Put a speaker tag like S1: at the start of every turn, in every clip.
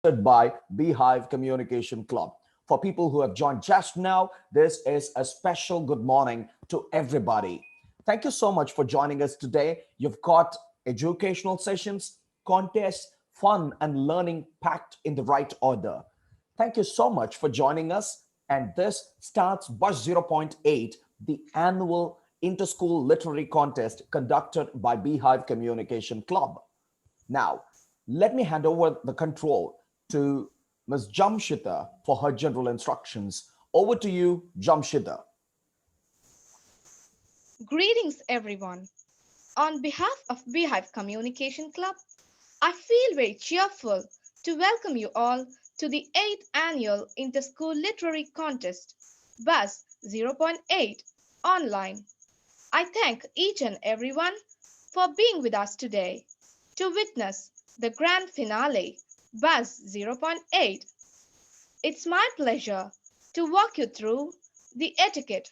S1: by Beehive Communication Club. For people who have joined just now, this is a special good morning to everybody. Thank you so much for joining us today. You've got educational sessions, contests, fun, and learning packed in the right order. Thank you so much for joining us. And this starts BuZZ zero point 0.8, the annual inter-school literary contest conducted by Beehive Communication Club. Now, let me hand over the control to Ms. Jamshita for her general instructions. Over to you, Jamshita.
S2: Greetings, everyone. On behalf of Beehive Communication Club, I feel very cheerful to welcome you all to the 8th annual Inter-School Literary Contest, BuZZ zero point 0.8 online. I thank each and everyone for being with us today to witness the grand finale, BuZZ zero point 0.8. It's my pleasure to walk you through the etiquette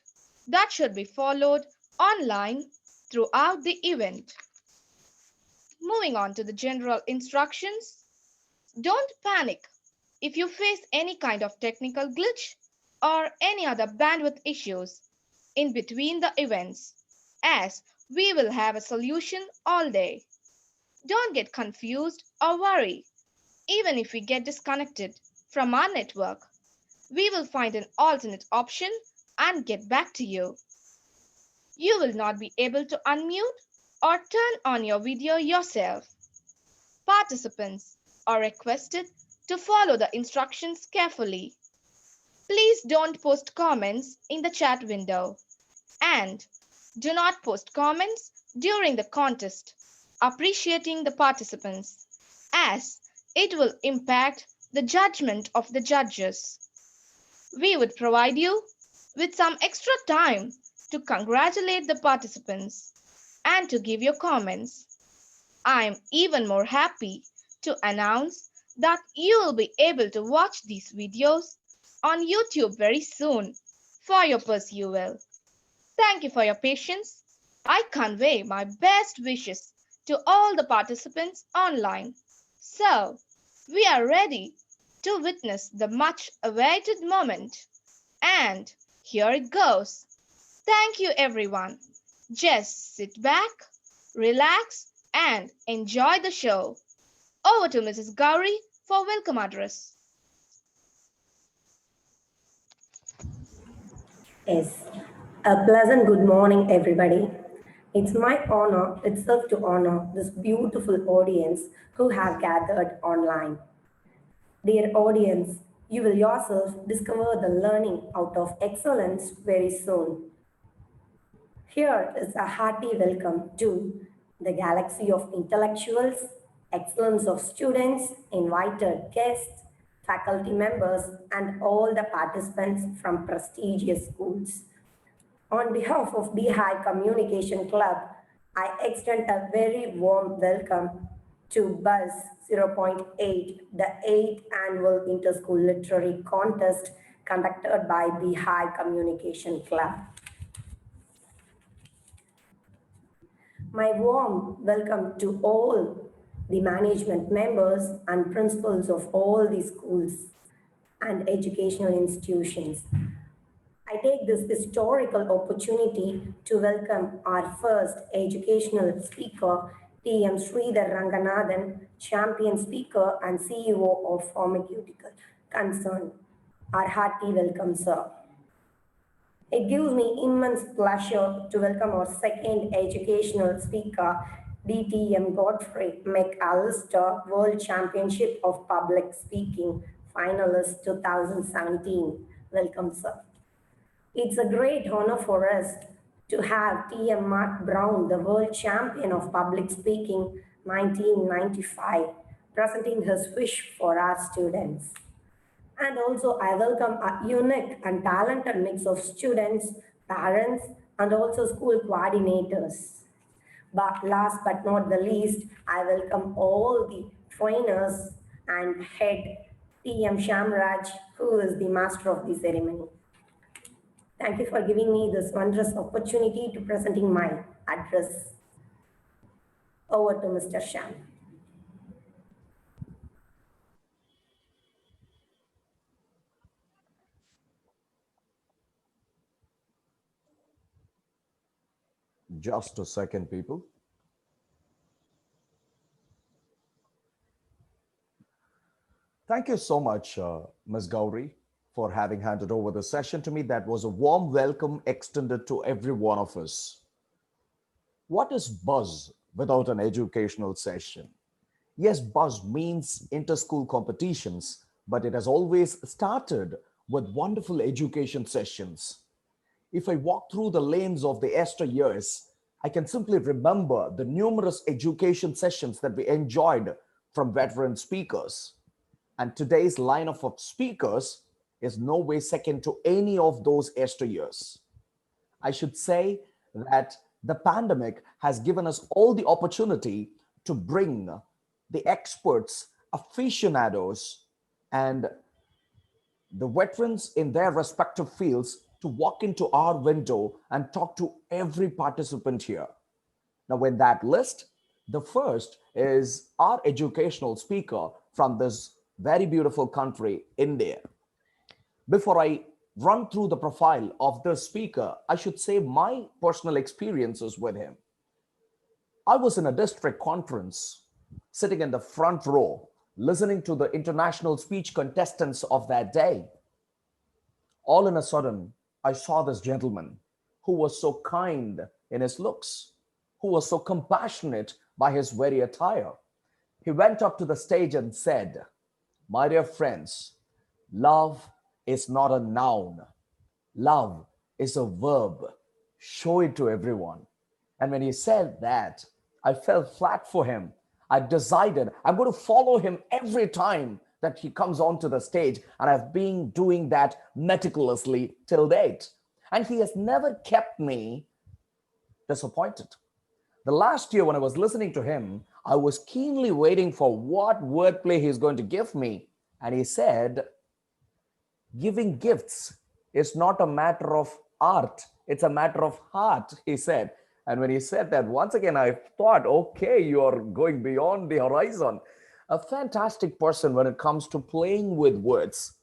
S2: that should be followed online throughout the event. Moving on to the general instructions, don't panic if you face any kind of technical glitch or any other bandwidth issues in between the events, as we will have a solution all day. Don't get confused or worry. Even if we get disconnected from our network, we will find an alternate option and get back to you. You will not be able to unmute or turn on your video yourself. Participants are requested to follow the instructions carefully. Please don't post comments in the chat window and do not post comments during the contest, appreciating the participants, as it will impact the judgment of the judges. We would provide you with some extra time to congratulate the participants and to give your comments. I am even more happy to announce that you will be able to watch these videos on YouTube very soon for your perusal. Thank you for your patience. I convey my best wishes to all the participants online. So, we are ready to witness the much awaited moment. And here it goes. Thank you, everyone. Just sit back, relax, and enjoy the show. Over to Mrs. Gauri for welcome address.
S3: Yes, a pleasant good morning, everybody. It's my honor itself to honor this beautiful audience who have gathered online. Dear audience, you will yourself discover the learning out of excellence very soon. Here is a hearty welcome to the galaxy of intellectuals, excellence of students, invited guests, faculty members, and all the participants from prestigious schools. On behalf of Beehive Communication Club, I extend a very warm welcome to BuZZ zero point 0.8, the 8th annual Interschool Literary Contest conducted by Beehive Communication Club. My warm welcome to all the management members and principals of all the schools and educational institutions. I take this historical opportunity to welcome our first educational speaker, T.M. Sridhar Ranganathan, champion speaker and CEO of Pharmaceutical Concern. Our hearty welcome, sir. It gives me immense pleasure to welcome our second educational speaker, DTM Godfrey McAllister, World Championship of Public Speaking finalist 2017. Welcome, sir. It's a great honor for us to have TM Mark Brown, the World Champion of Public Speaking 1995, presenting his wish for our students. And also, I welcome a unique and talented mix of students, parents, and also school coordinators. But last but not the least, I welcome all the trainers and head TM Shamraj, who is the master of the ceremony. Thank you for giving me this wondrous opportunity to presenting my address. Over to Mr. Sham.
S1: Just a second, people. Thank you so much, Ms. Gauri, for having handed over the session to me. That was a warm welcome extended to every one of us. What is buzz without an educational session? Yes, buzz means inter-school competitions, but it has always started with wonderful education sessions. If I walk through the lanes of the years, I can simply remember the numerous education sessions that we enjoyed from veteran speakers. And today's lineup of speakers is no way second to any of those years. I should say that the pandemic has given us all the opportunity to bring the experts, aficionados, and the veterans in their respective fields to walk into our window and talk to every participant here. Now, in that list, the first is our educational speaker from this very beautiful country, India. Before I run through the profile of this speaker, I should say my personal experiences with him. I was in a district conference, sitting in the front row, listening to the international speech contestants of that day. All in a sudden, I saw this gentleman who was so kind in his looks, who was so compassionate by his very attire. He went up to the stage and said, "My dear friends, love is not a noun. Love is a verb. Show it to everyone." And when he said that, I fell flat for him. I decided I'm going to follow him every time that he comes onto the stage, and I've been doing that meticulously till date. And he has never kept me disappointed. The last year, when I was listening to him, I was keenly waiting for what wordplay he's going to give me. And he said, "Giving gifts is not a matter of art, it's a matter of heart," he said. And when he said that, once again, I thought, okay, you're going beyond the horizon. A fantastic person when it comes to playing with words.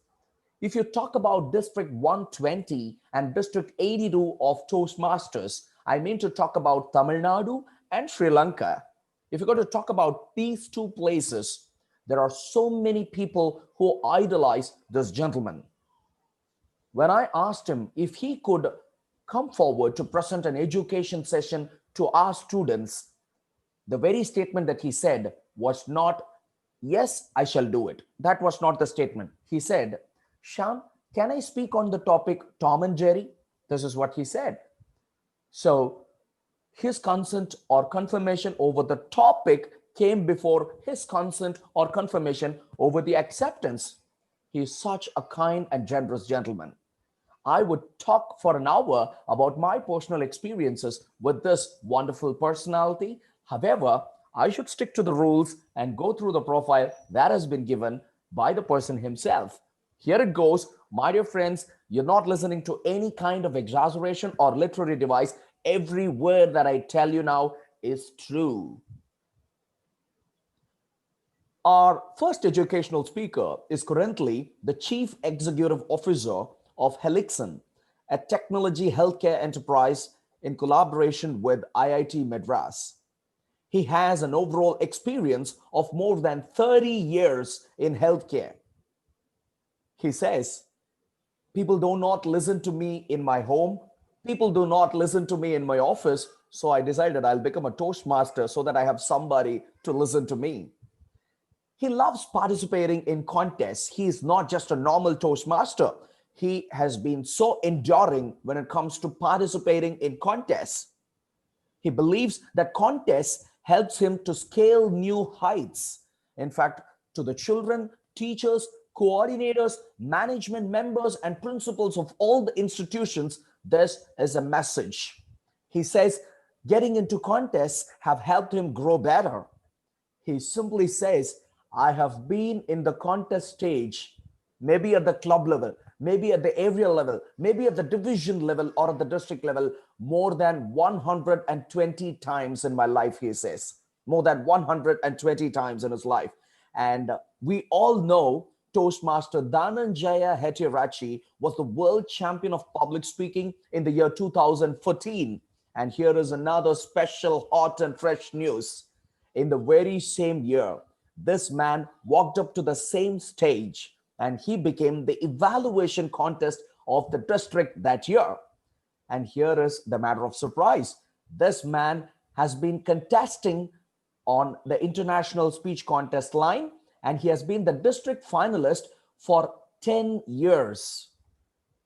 S1: If you talk about District 120 and District 82 of Toastmasters, I mean to talk about Tamil Nadu and Sri Lanka. If you're going to talk about these two places, there are so many people who idolize this gentleman. When I asked him if he could come forward to present an education session to our students, the very statement that he said was not, "Yes, I shall do it." That was not the statement. He said, "Shyam, can I speak on the topic Tom and Jerry?" This is what he said. So his consent or confirmation over the topic came before his consent or confirmation over the acceptance. He is such a kind and generous gentleman. I would talk for an hour about my personal experiences with this wonderful personality. However, I should stick to the rules and go through the profile that has been given by the person himself. Here it goes. My dear friends, you're not listening to any kind of exaggeration or literary device. Every word that I tell you now is true. Our first educational speaker is currently the Chief Executive Officer of Helixon, a technology healthcare enterprise in collaboration with IIT Madras. He has an overall experience of more than 30 years in healthcare. He says, "People do not listen to me in my home. People do not listen to me in my office. So I decided I'll become a Toastmaster so that I have somebody to listen to me." He loves participating in contests. He is not just a normal Toastmaster. He has been so enduring when it comes to participating in contests. He believes that contests helps him to scale new heights. In fact, to the children, teachers, coordinators, management members, and principals of all the institutions, this is a message. He says getting into contests have helped him grow better. He simply says, "I have been in the contest stage, maybe at the club level, maybe at the area level, maybe at the division level or at the district level, more than 120 times in my life," he says. More than 120 times in his life. And we all know Toastmaster Dhananjaya Hetirachi was the world champion of public speaking in the year 2014. And here is another special, hot and fresh news. In the very same year, this man walked up to the same stage and he became the evaluation contest of the district that year. And here is the matter of surprise. This man has been contesting on the international speech contest line, and he has been the district finalist for 10 years.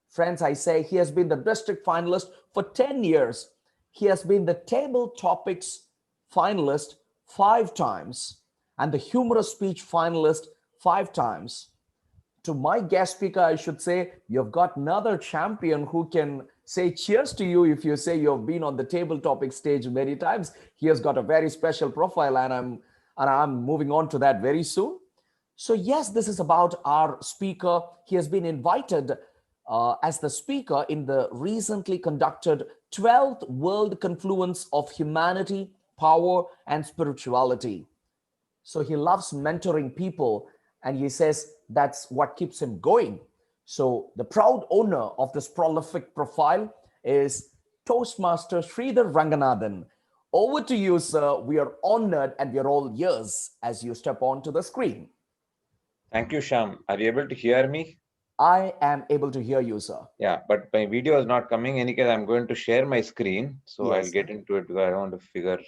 S1: Friends, I say he has been the district finalist for 10 years. He has been the table topics finalist 5 times and the humorous speech finalist 5 times. To my guest speaker, I should say, you've got another champion who can say cheers to you if you say you've been on the table topic stage many times. He has got a very special profile, and I'm moving on to that very soon. So yes, this is about our speaker. He has been invited as the speaker in the recently conducted 12th World Confluence of Humanity, Power, and Spirituality. So he loves mentoring people, and he says that's what keeps him going. So the proud owner of this prolific profile is Toastmaster Sridhar Ranganathan. Over to you, sir. We are honored and we are all ears as you step onto the screen.
S4: Thank you, Sham. Are you able to hear me?
S1: I am able to hear you, sir.
S4: Yeah, but my video is not coming. In any case, I'm going to share my screen. So I'll
S1: Yes,
S4: get
S1: sir.
S4: into it because I want to figure.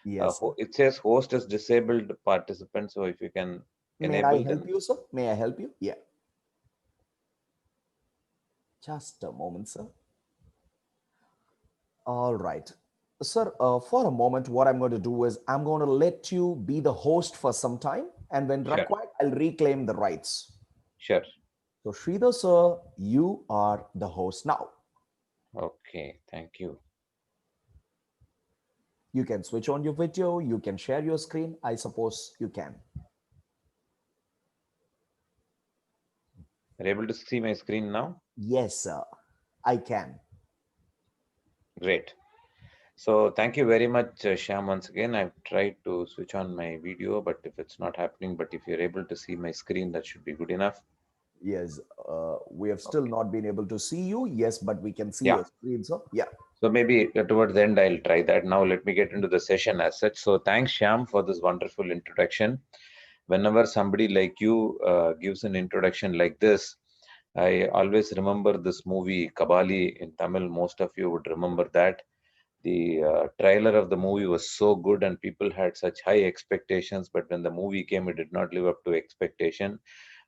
S1: Yes, sir.
S4: It says host is disabled participant. So if you can
S1: May I
S4: enable,
S1: help
S4: then
S1: you, sir? May I help you? Yeah. Just a moment, sir. All right. Sir, for a moment, what I'm going to do is I'm going to let you be the host for some time, and when
S4: sure,
S1: required, I'll reclaim the rights.
S4: sure.
S1: So, Sridhar, sir, you are the host now.
S4: Okay, thank you.
S1: You can switch on your video, you can share your screen. I suppose you can.
S4: Are you able to see my screen now?
S1: Yes, sir, I can.
S4: Great. So thank you very much, Sham. Once again, I've tried to switch on my video, but if it's not happening, but if you're able to see my screen, that should be good enough.
S1: Yes, we have still
S4: Okay.
S1: not been able to see you. Yes, but we can see
S4: Yeah.
S1: your screen, sir. Yeah.
S4: So maybe towards the end, I'll try that. Now let me get into the session as such. So thanks, Sham, for this wonderful introduction. Whenever somebody like you gives an introduction like this, I always remember this movie Kabali in Tamil. Most of you would remember that. The trailer of the movie was so good and people had such high expectations, but when the movie came, it did not live up to expectation.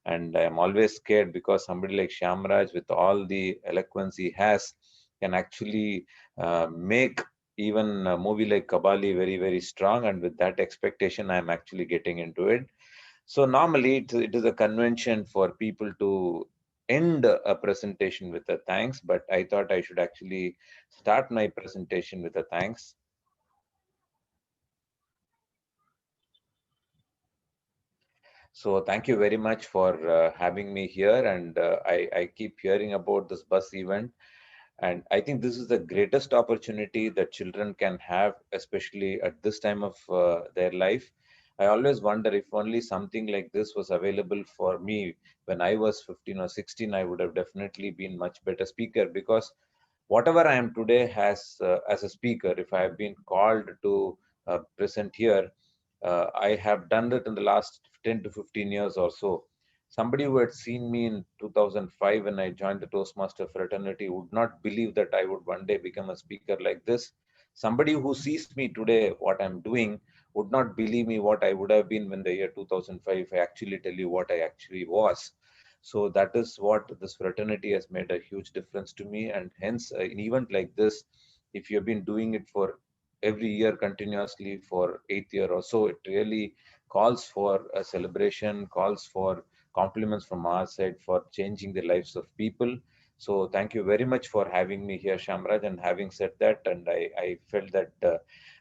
S4: And I'm always scared because somebody like Shamraj, with all the eloquence he has, can actually make even a movie like Kabali very, very strong. And with that expectation, I'm actually getting into it. So normally it is a convention for people to end a presentation with a thanks, but I thought I should actually start my presentation with a thanks. So thank you very much for having me here. And I keep hearing about this bus event. And I think this is the greatest opportunity that children can have, especially at this time of their life. I always wonder if only something like this was available for me when I was 15 or 16, I would have definitely been much better speaker, because whatever I am today as a speaker, if I have been called to present here, I have done it in the last 10 to 15 years or so. Somebody who had seen me in 2005 when I joined the Toastmaster fraternity would not believe that I would one day become a speaker like this. Somebody who sees me today, what I'm doing, would not believe me what I would have been when the year 2005, if I actually tell you what I actually was. So that is what this fraternity has made a huge difference to me. And hence, an event like this, if you've been doing it for every year continuously for 8th year or so, it really calls for a celebration, calls for compliments from our side for changing the lives of people. So thank you very much for having me here, Shamraj. And having said that, and I felt that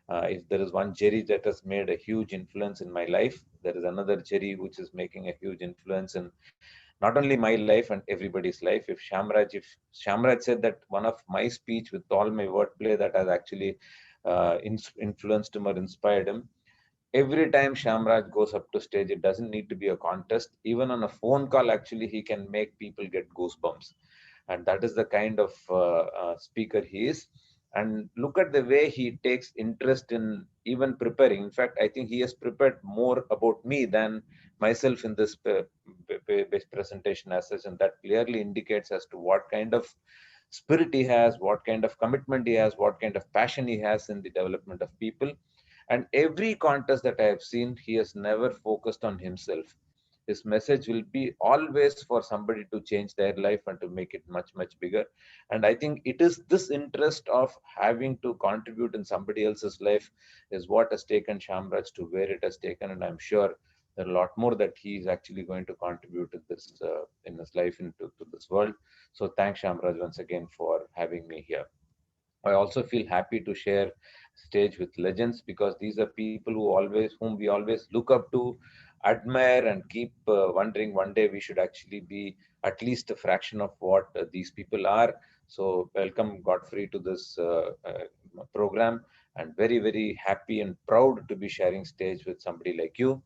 S4: if there is one Jerry that has made a huge influence in my life, there is another Jerry which is making a huge influence in not only my life and everybody's life. If Shamraj said that one of my speech with all my wordplay that has actually influenced him or inspired him, every time Shamraj goes up to stage, it doesn't need to be a contest. Even on a phone call, actually, he can make people get goosebumps. And that is the kind of speaker he is. And look at the way he takes interest in even preparing. In fact, I think he has prepared more about me than myself in this presentation as such, and that clearly indicates as to what kind of spirit he has, what kind of commitment he has, what kind of passion he has in the development of people. And every contest that I have seen, he has never focused on himself. His message will be always for somebody to change their life and to make it much, much bigger. And I think it is this interest of having to contribute in somebody else's life is what has taken Shamraj to where it has taken. And I'm sure there are a lot more that he is actually going to contribute to this in his life into to this world. So thanks, Shamraj, once again for having me here. I also feel happy to share stage with legends, because these are people whom we always look up to, admire, and keep wondering one day we should actually be at least a fraction of what these people are. So welcome, Godfrey, to this program, and very, very happy and proud to be sharing stage with somebody like you.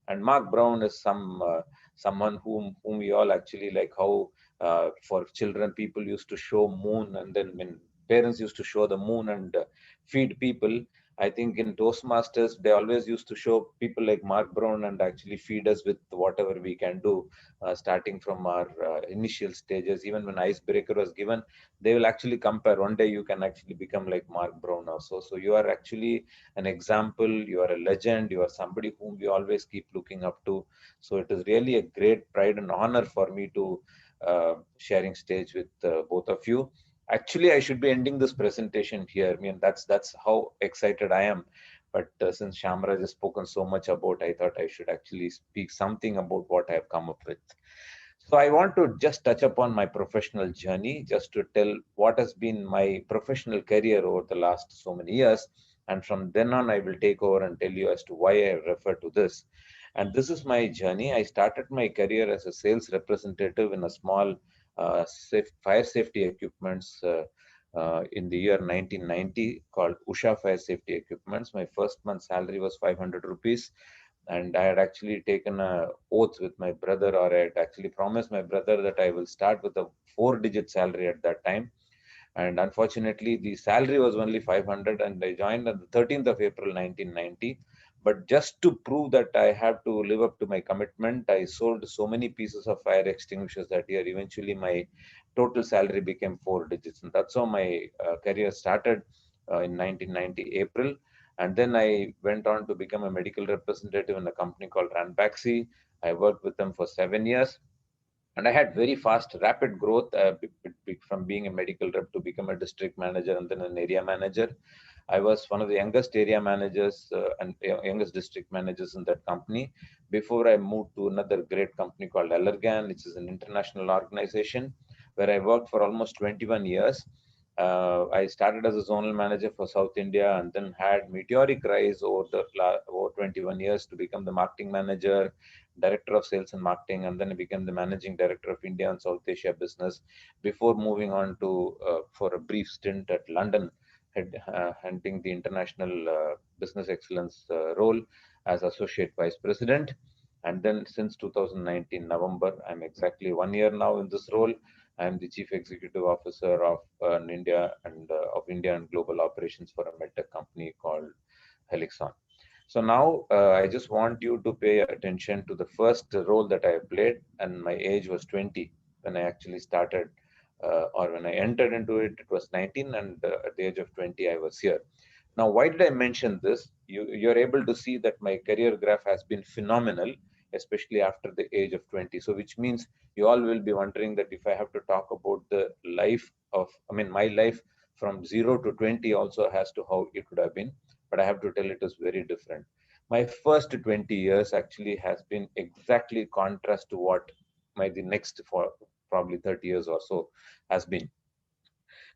S4: And Mark Brown is someone whom we all actually like. How for children people used to show moon, and then when parents used to show the moon and feed people. I think in Toastmasters, they always used to show people like Mark Brown and actually feed us with whatever we can do, starting from our initial stages. Even when icebreaker was given, they will actually compare. One day you can actually become like Mark Brown also. So you are actually an example. You are a legend. You are somebody whom we always keep looking up to. So it is really a great pride and honor for me to sharing stage with both of you. Actually, I should be ending this presentation here. I mean, that's how excited I am. But since Shamraj has spoken so much about, I thought I should actually speak something about what I have come up with. So I want to just touch upon my professional journey, just to tell what has been my professional career over the last so many years. And from then on, I will take over and tell you as to why I refer to this. And this is my journey. I started my career as a sales representative in a small fire safety equipments in the year 1990, called Usha Fire Safety Equipments. My first month salary was 500 rupees. And I had actually taken a oath with my brother, or I had actually promised my brother that I will start with a 4-digit salary at that time. And unfortunately, the salary was only 500, and I joined on the 13th of April 1990. But just to prove that I have to live up to my commitment, I sold so many pieces of fire extinguishers that year. Eventually, my total salary became 4 digits, and that's how my career started in 1990 April. And then I went on to become a medical representative in a company called Ranbaxy. I worked with them for 7 years, and I had very fast, rapid growth from being a medical rep to become a district manager and then an area manager. I was one of the youngest area managers and youngest district managers in that company before I moved to another great company called Allergan, which is an international organization where I worked for almost 21 years. I started as a zonal manager for South India, and then had meteoric rise over 21 years to become the marketing manager, director of sales and marketing, and then I became the managing director of India and South Asia business before moving on to for a brief stint at London, hunting the international business excellence role as associate vice president. And then since 2019 November, I'm exactly 1 year now in this role. I'm the chief executive officer of India and global operations for a medtech company called Helixon. So now I just want you to pay attention to the first role that I played, and my age was 20 when I actually started, or when I entered into it, it was 19, and at the age of 20, I was here. Now, why did I mention this? You're able to see that my career graph has been phenomenal, especially after the age of 20. So, which means you all will be wondering that if I have to talk about the life of, I mean, my life from 0 to 20 also has to how it would have been, but I have to tell it is very different. My first 20 years actually has been exactly contrast to what the next for probably 30 years or so has been.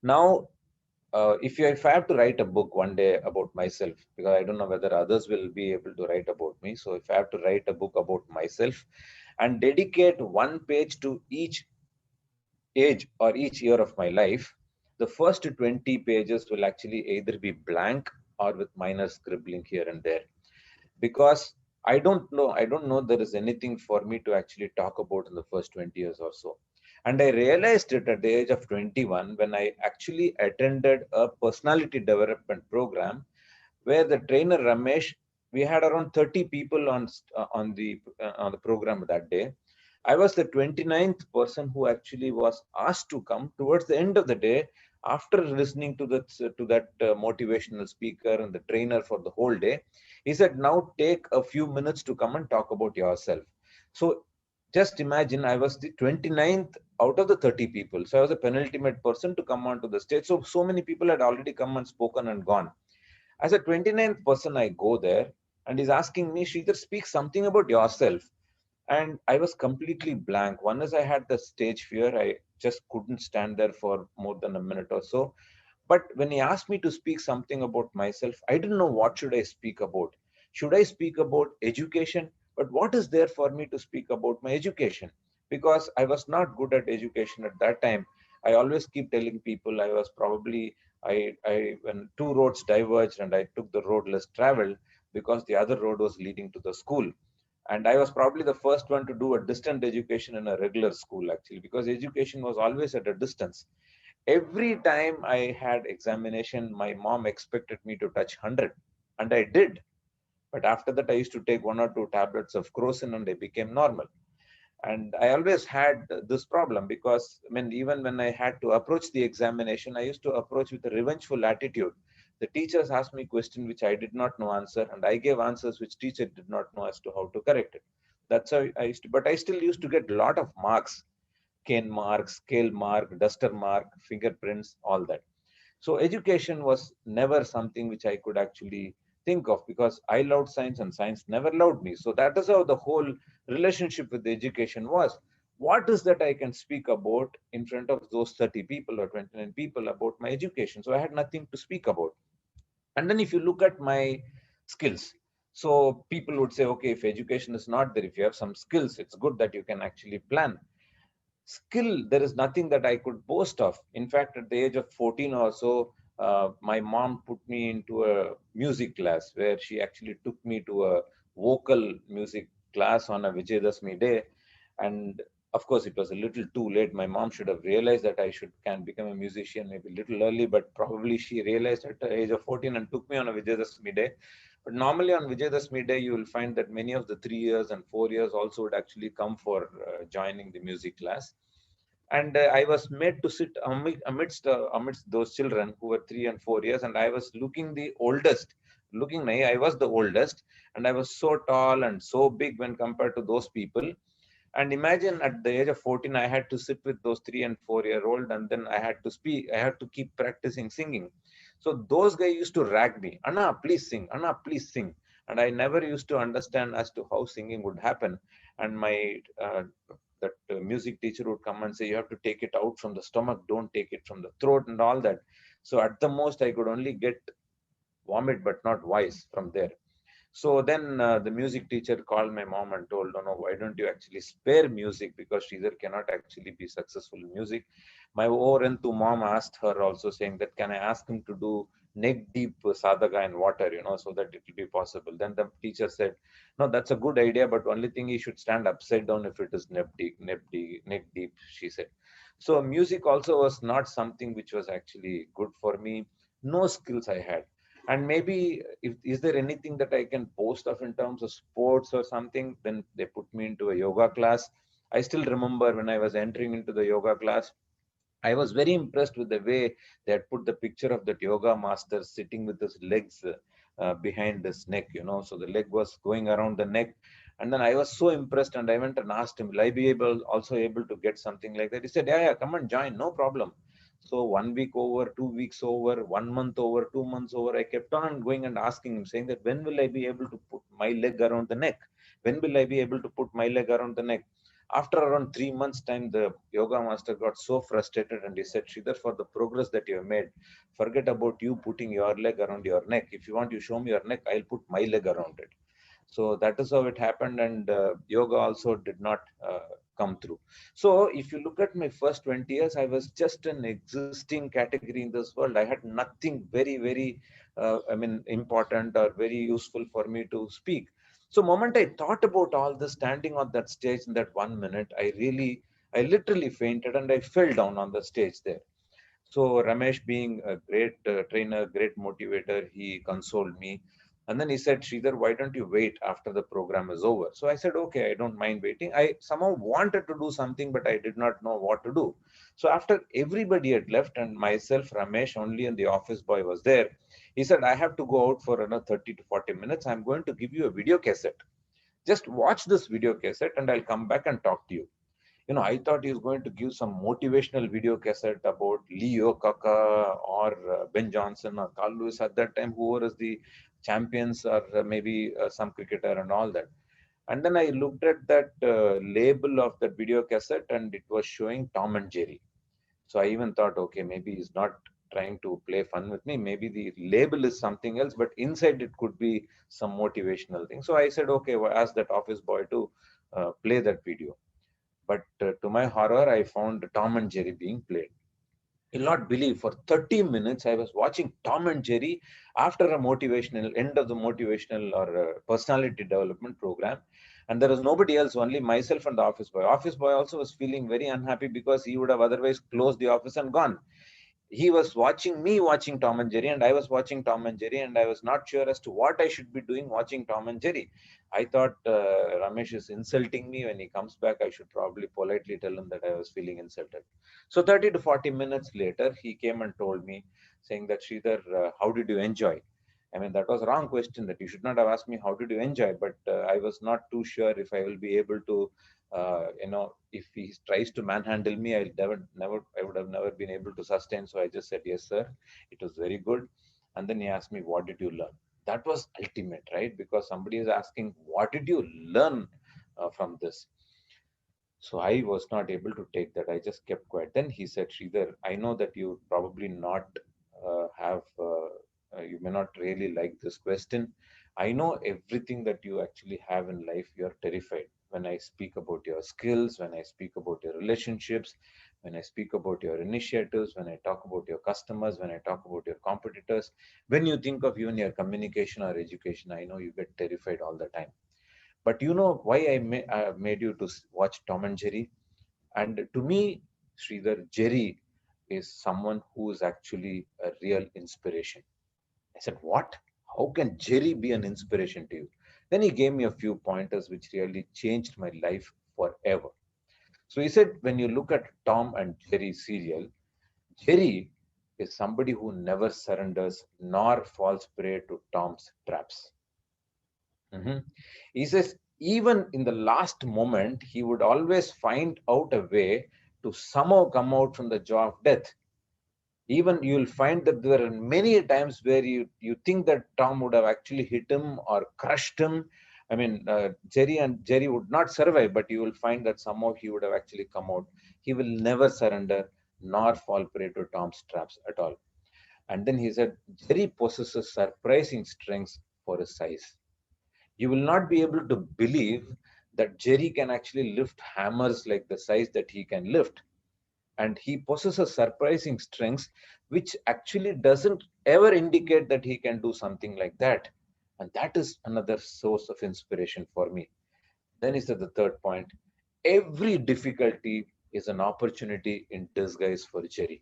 S4: Now, if I have to write a book one day about myself, because I don't know whether others will be able to write about me. So if I have to write a book about myself and dedicate one page to each age or each year of my life, the first 20 pages will actually either be blank or with minor scribbling here and there, because I don't know there is anything for me to actually talk about in the first 20 years or so. And I realized it at the age of 21 when I actually attended a personality development program where the trainer Ramesh, we had around 30 people on the program that day. I was the 29th person who actually was asked to come towards the end of the day after listening to that motivational speaker and the trainer for the whole day. He said, now take a few minutes to come and talk about yourself. So just imagine, I was the 29th out of the 30 people. So I was a penultimate person to come onto the stage. So many people had already come and spoken and gone. As a 29th person, I go there and he's asking me, Sridhar, speak something about yourself. And I was completely blank. One is I had the stage fear. I just couldn't stand there for more than a minute or so. But when he asked me to speak something about myself, I didn't know what should I speak about. Should I speak about education? But what is there for me to speak about my education? Because I was not good at education at that time. I always keep telling people I was probably when two roads diverged and I took the road less traveled because the other road was leading to the school. And I was probably the first one to do a distant education in a regular school actually, because education was always at a distance. Every time I had examination, my mom expected me to touch 100, and I did. But after that, I used to take one or two tablets of crocin and I became normal. And I always had this problem because, I mean, even when I had to approach the examination, I used to approach with a revengeful attitude. The teachers asked me questions which I did not know answer, and I gave answers which teacher did not know as to how to correct it. That's how I used to, but I still used to get a lot of marks, cane mark, scale mark, duster mark, fingerprints, all that. So education was never something which I could actually think of because I loved science and science never loved me. So that is how the whole relationship with the education was. What is that I can speak about in front of those 30 people or 29 people about my education? So I had nothing to speak about. And then if you look at my skills, so people would say, okay, if education is not there, if you have some skills, it's good that you can actually plan. Skill, there is nothing that I could boast of. In fact, at the age of 14 or so, my mom put me into a music class where she actually took me to a vocal music class on a Vijayadashmi day. And of course, it was a little too late. My mom should have realized that I should can become a musician maybe a little early, but probably she realized at the age of 14 and took me on a Vijayadashmi day. But normally on Vijayadashmi day, you will find that many of the 3 years and 4 years also would actually come for joining the music class. And I was made to sit amidst those children who were 3 and 4 years, and I was looking the oldest. Looking, I was the oldest, and I was so tall and so big when compared to those people. And imagine at the age of 14, I had to sit with those 3 and 4 year old, and then I had to speak. I had to keep practicing singing. So those guys used to rag me, Anna, please sing, Anna, please sing. And I never used to understand as to how singing would happen. And my that music teacher would come and say, you have to take it out from the stomach, don't take it from the throat, and all that. So at the most, I could only get vomit, but not voice from there. So then the music teacher called my mom and told, no, no, why don't you actually spare music because Sridhar cannot actually be successful in music. My Orentu mom asked her also saying that, can I ask him to do neck deep sadhaka in water, so that it will be possible. Then the teacher said, no, that's a good idea, but only thing he should stand upside down if it is neck deep, she said. So music also was not something which was actually good for me. No skills I had. And maybe if is there anything that I can boast of in terms of sports or something, then they put me into a yoga class. I still remember when I was entering into the yoga class, I was very impressed with the way they had put the picture of that yoga master sitting with his legs behind his neck, so the leg was going around the neck. And then I was so impressed and I went and asked him, will I be also able to get something like that? He said, yeah, yeah, come and join, no problem. So 1 week over, 2 weeks over, 1 month over, 2 months over, I kept on going and asking him, saying that when will I be able to put my leg around the neck? When will I be able to put my leg around the neck? After around 3 months' time, the yoga master got so frustrated and he said, Sridhar, for the progress that you have made, forget about you putting your leg around your neck. If you want, you show me your neck, I'll put my leg around it. So that is how it happened. And yoga also did not come through. So if you look at my first 20 years, I was just an existing category in this world. I had nothing very, very, important or very useful for me to speak. So moment I thought about all this, standing on that stage in that 1 minute, I really I literally fainted and I fell down on the stage there. So Ramesh, being a great trainer, great motivator, he consoled me. And then he said, Sridhar, why don't you wait after the program is over? So I said, okay, I don't mind waiting. I somehow wanted to do something, but I did not know what to do. So after everybody had left and myself, Ramesh, only and the office boy was there, he said, I have to go out for another 30 to 40 minutes. I'm going to give you a video cassette. Just watch this video cassette and I'll come back and talk to you. I thought he was going to give some motivational video cassette about Leo Kaka or Ben Johnson or Carl Lewis at that time, who were the champions, or maybe some cricketer and all that. And then I looked at that label of that video cassette and it was showing Tom and Jerry. So I even thought, okay, maybe he's not trying to play fun with me. Maybe the label is something else, but inside it could be some motivational thing. So I said, okay, well, ask that office boy to play that video. But to my horror, I found Tom and Jerry being played. You'll not believe, for 30 minutes I was watching Tom and Jerry after a motivational end of the motivational or personality development program. And there was nobody else, only myself and the office boy. Office boy also was feeling very unhappy because he would have otherwise closed the office and gone. He was watching me watching Tom and Jerry, and I was watching Tom and Jerry, and I was not sure as to what I should be doing watching Tom and Jerry. I thought Ramesh is insulting me. When he comes back, I should probably politely tell him that I was feeling insulted. So 30 to 40 minutes later, he came and told me, saying that, Sridhar, how did you enjoy? I mean, that was a wrong question. That you should not have asked me how did you enjoy, but I was not too sure if I will be able to, if he tries to manhandle me, I would have never been able to sustain. So I just said, yes, sir, it was very good. And then he asked me, what did you learn? That was ultimate, right? Because somebody is asking, what did you learn from this? So I was not able to take that. I just kept quiet. Then he said, Sridhar, I know that you probably not you may not really like this question. I know everything that you actually have in life. You're terrified. When I speak about your skills, when I speak about your relationships, when I speak about your initiatives, when I talk about your customers, when I talk about your competitors, when you think of even your communication or education, I know you get terrified all the time. But you know why I made you to watch Tom and Jerry? And to me, Sridhar, Jerry is someone who is actually a real inspiration. I said, what? How can Jerry be an inspiration to you? Then he gave me a few pointers which really changed my life forever. So he said, when you look at Tom and Jerry serial, Jerry is somebody who never surrenders nor falls prey to Tom's traps. Mhm. He says, even in the last moment, he would always find out a way to somehow come out from the jaw of death. Even you'll find that there are many times where you think that Tom would have actually hit him or crushed him. I mean, Jerry would not survive, but you will find that somehow he would have actually come out. He will never surrender nor fall prey to Tom's traps at all. And then he said, Jerry possesses surprising strengths for his size. You will not be able to believe that Jerry can actually lift hammers like the size that he can lift. And he possesses surprising strengths, which actually doesn't ever indicate that he can do something like that. And that is another source of inspiration for me. Then is the third point. Every difficulty is an opportunity in disguise for Jerry,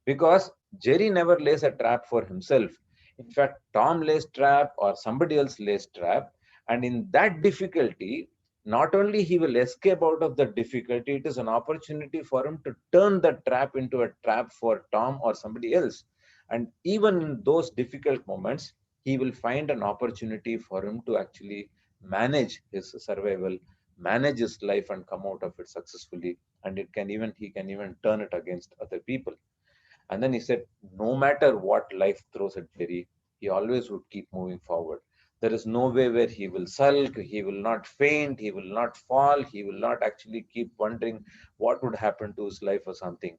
S4: because Jerry never lays a trap for himself. In fact, Tom lays trap or somebody else lays trap, and in that difficulty, not only he will escape out of the difficulty, it is an opportunity for him to turn the trap into a trap for Tom or somebody else. And even in those difficult moments, he will find an opportunity for him to actually manage his survival, manage his life, and come out of it successfully. And he can even turn it against other people. And then he said, no matter what life throws at Jerry, he always would keep moving forward. There is no way where he will sulk, he will not faint, he will not fall, he will not actually keep wondering what would happen to his life or something.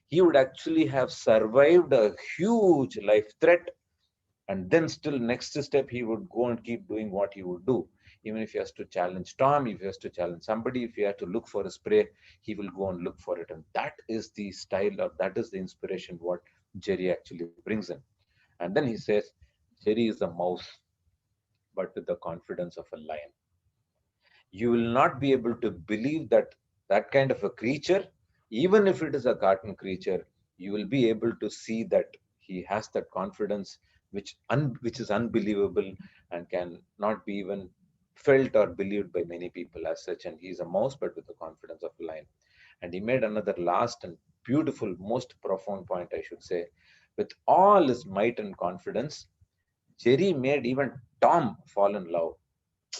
S4: He would actually have survived a huge life threat, and then still next step he would go and keep doing what he would do. Even if he has to challenge Tom, if he has to challenge somebody, if he has to look for a spray, he will go and look for it. And that is the style, or that is the inspiration what Jerry actually brings in. And then he says, Jerry is a mouse, but with the confidence of a lion. You will not be able to believe that that kind of a creature, even if it is a cartoon creature, you will be able to see that he has that confidence which is unbelievable and can not be even felt or believed by many people as such. And he's a mouse, but with the confidence of a lion. And he made another last and beautiful, most profound point, I should say. With all his might and confidence, Jerry made even Tom fall in love.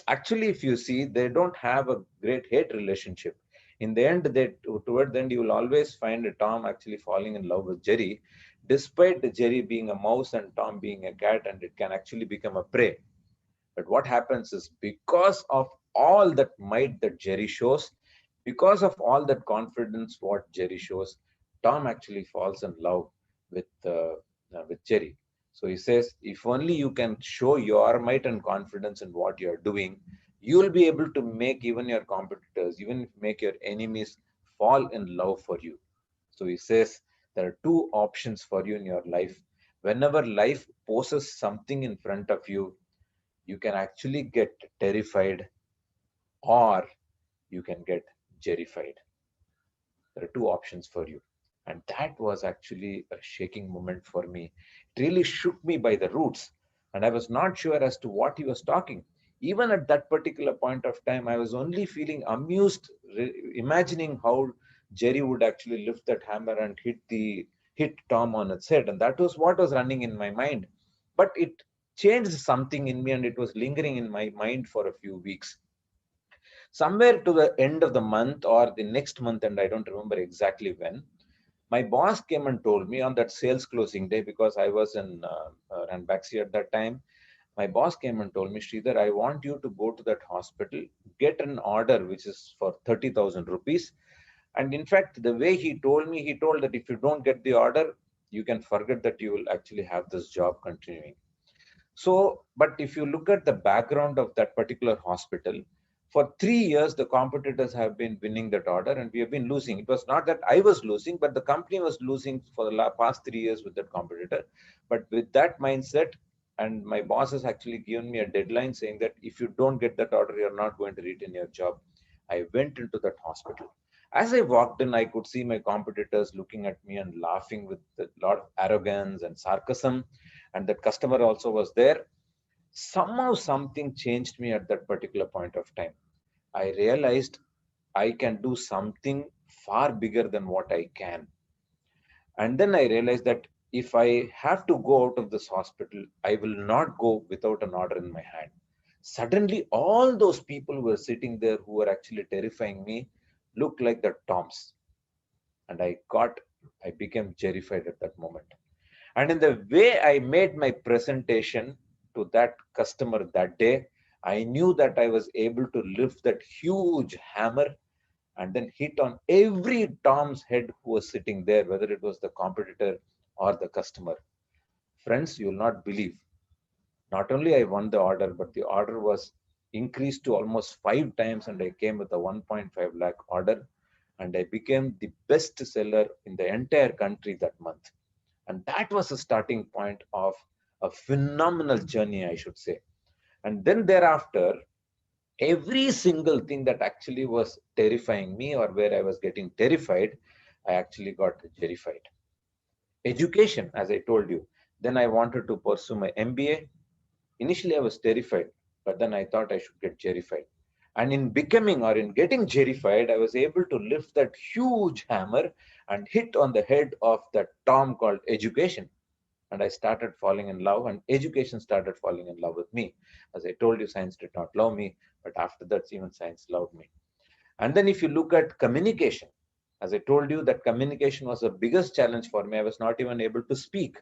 S4: Actually, if you see, they don't have a great hate relationship. In the end, toward the end, you will always find Tom actually falling in love with Jerry, despite Jerry being a mouse and Tom being a cat, and it can actually become a prey. But what happens is, because of all that might that Jerry shows, because of all that confidence what Jerry shows, Tom actually falls in love with Jerry. So he says, if only you can show your might and confidence in what you are doing, you will be able to make even your competitors, even make your enemies fall in love for you. So he says there are two options for you in your life. Whenever life poses something in front of you, you can actually get terrified or you can get jerrified. There are two options for you. And that was actually a shaking moment for me. It really shook me by the roots. And I was not sure as to what he was talking. Even at that particular point of time, I was only feeling amused, imagining how Jerry would actually lift that hammer and hit Tom on its head. And that was what was running in my mind. But it changed something in me, and it was lingering in my mind for a few weeks. Somewhere to the end of the month or the next month, and I don't remember exactly when, my boss came and told me on that sales closing day, because I was in Ranbaxy at that time. My boss came and told me, Sridhar, I want you to go to that hospital, get an order which is for 30,000 rupees. And in fact, the way he told me, he told that if you don't get the order, you can forget that you will actually have this job continuing. So, but if you look at the background of that particular hospital, for 3 years, the competitors have been winning that order and we have been losing. It was not that I was losing, but the company was losing for the past 3 years with that competitor. But with that mindset, and my boss has actually given me a deadline saying that if you don't get that order, you're not going to retain your job. I went into that hospital. As I walked in, I could see my competitors looking at me and laughing with a lot of arrogance and sarcasm. And that customer also was there. Somehow something changed me at that particular point of time. I realized I can do something far bigger than what I can. And then I realized that if I have to go out of this hospital, I will not go without an order in my hand. Suddenly, all those people who were sitting there who were actually terrifying me looked like the Toms. And I became terrified at that moment. And in the way I made my presentation to that customer that day, I knew that I was able to lift that huge hammer and then hit on every Tom's head who was sitting there, whether it was the competitor or the customer. Friends, you will not believe. Not only I won the order, but the order was increased to almost 5 times, and I came with a 1.5 lakh order, and I became the best seller in the entire country that month. And that was the starting point of a phenomenal journey, I should say. And then thereafter, every single thing that actually was terrifying me or where I was getting terrified, I actually got terrified. Education, as I told you, then I wanted to pursue my MBA. Initially, I was terrified, but then I thought I should get jerrified. And in becoming or in getting jerrified, I was able to lift that huge hammer and hit on the head of that Tom called education. And I started falling in love, and education started falling in love with me. As I told you, science did not love me, but after that, even science loved me. And then if you look at communication, as I told you, that communication was the biggest challenge for me. I was not even able to speak.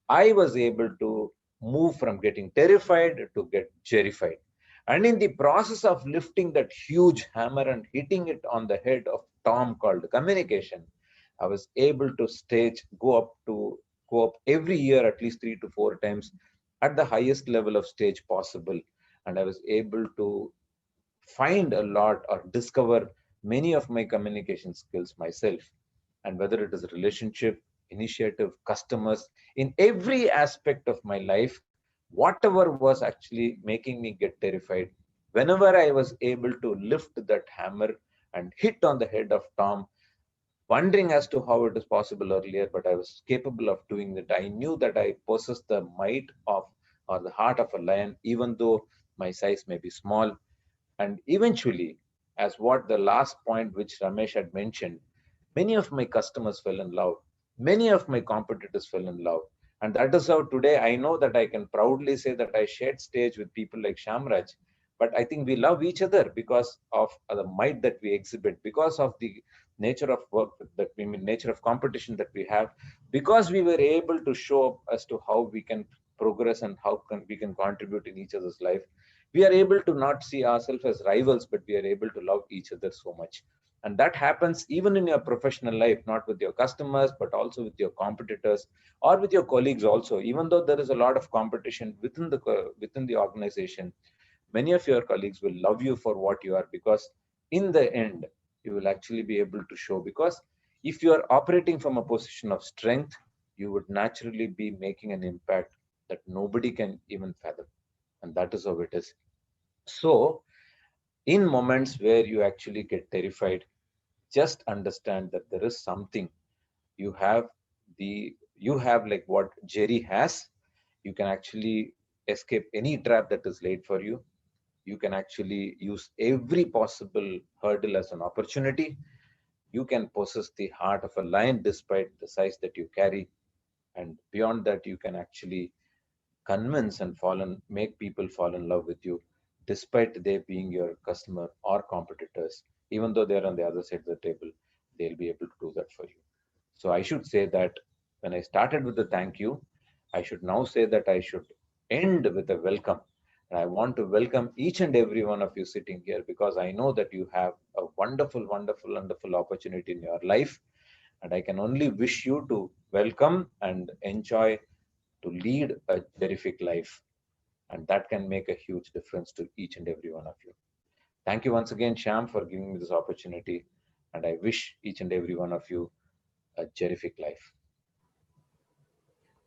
S4: I was able to move from getting terrified to get jerrified. And in the process of lifting that huge hammer and hitting it on the head of Tom called communication, I was able to go up every year at least 3 to 4 times at the highest level of stage possible. And I was able to find a lot or discover many of my communication skills myself. And whether it is a relationship, initiative, customers, in every aspect of my life, whatever was actually making me get terrified, whenever I was able to lift that hammer and hit on the head of Tom, wondering as to how it is possible earlier, but I was capable of doing it. I knew that I possessed the might of, or the heart of a lion, even though my size may be small. And eventually, as what the last point which Ramesh had mentioned, many of my customers fell in love. Many of my competitors fell in love. And that is how today I know that I can proudly say that I shared stage with people like Shamraj. But I think we love each other because of the might that we exhibit, because of the nature of work that we mean, nature of competition that we have, because we were able to show up as to how we can progress and how we can contribute in each other's life. We are able to not see ourselves as rivals, but we are able to love each other so much. And that happens even in your professional life, not with your customers, but also with your competitors or with your colleagues also. Even though there is a lot of competition within the organization, many of your colleagues will love you for what you are, because in the end you will actually be able to show, because if you are operating from a position of strength, you would naturally be making an impact that nobody can even fathom. And that is how it is. So in moments where you actually get terrified, just understand that there is something you have. You have like what Jerry has. You can actually escape any trap that is laid for you. You can actually use every possible hurdle as an opportunity. You can possess the heart of a lion despite the size that you carry. And beyond that, you can actually convince and make people fall in love with you, despite they being your customer or competitors. Even though they're on the other side of the table, they'll be able to do that for you. So I should say that when I started with the thank you, I should now say that I should end with a welcome. And I want to welcome each and every one of you sitting here, because I know that you have a wonderful, wonderful, wonderful opportunity in your life. And I can only wish you to welcome and enjoy, to lead a terrific life. And that can make a huge difference to each and every one of you. Thank you once again, Sham, for giving me this opportunity. And I wish each and every one of you a terrific life.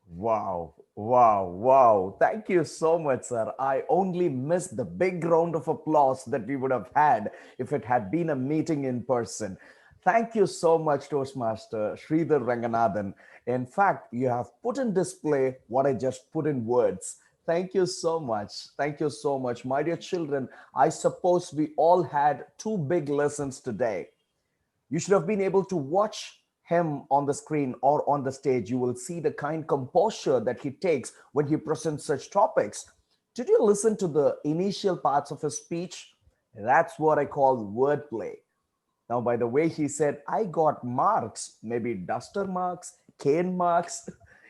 S1: Wow, wow, wow. Thank you so much, sir. I only missed the big round of applause that we would have had if it had been a meeting in person. Thank you so much, Toastmaster Sridhar Ranganathan. In fact, you have put in display what I just put in words. Thank you so much. Thank you so much. My dear children, I suppose we all had two big lessons today. You should have been able to watch him on the screen or on the stage. You will see the kind composure that he takes when he presents such topics. Did you listen to the initial parts of his speech? That's what I call wordplay. Now, by the way, he said, I got marks, maybe duster marks, cane marks.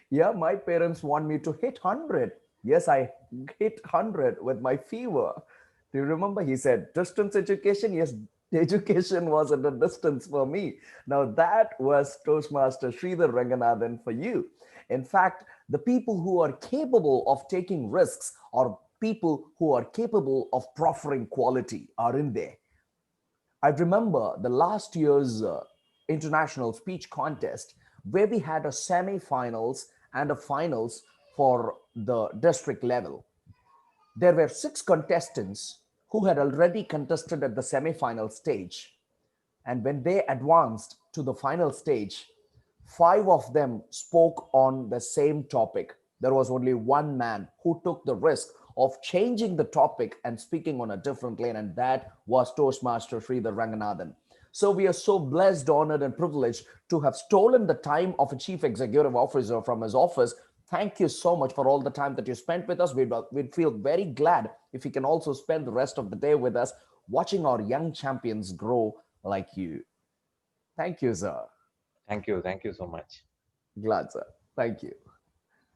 S1: Yeah, my parents want me to hit 100. Yes, I hit 100 with my fever. Do you remember? He said, distance education. Yes, education was at a distance for me. Now, that was Toastmaster Sridhar Ranganathan for you. In fact, the people who are capable of taking risks or people who are capable of proffering quality are in there. I remember the last year's international speech contest where we had a semi-finals and a finals for the district level. There were six contestants who had already contested at the semi-final stage. And when they advanced to the final stage, five of them spoke on the same topic. There was only one man who took the risk of changing the topic and speaking on a different lane, and that was Toastmaster Sridhar Ranganathan. So we are so blessed, honored, and privileged to have stolen the time of a chief executive officer from his office. Thank you so much for all the time that you spent with us. We'd feel very glad if you can also spend the rest of the day with us, watching our young champions grow like you. Thank you, sir.
S4: Thank you. Thank you so much.
S1: Glad, sir. Thank you.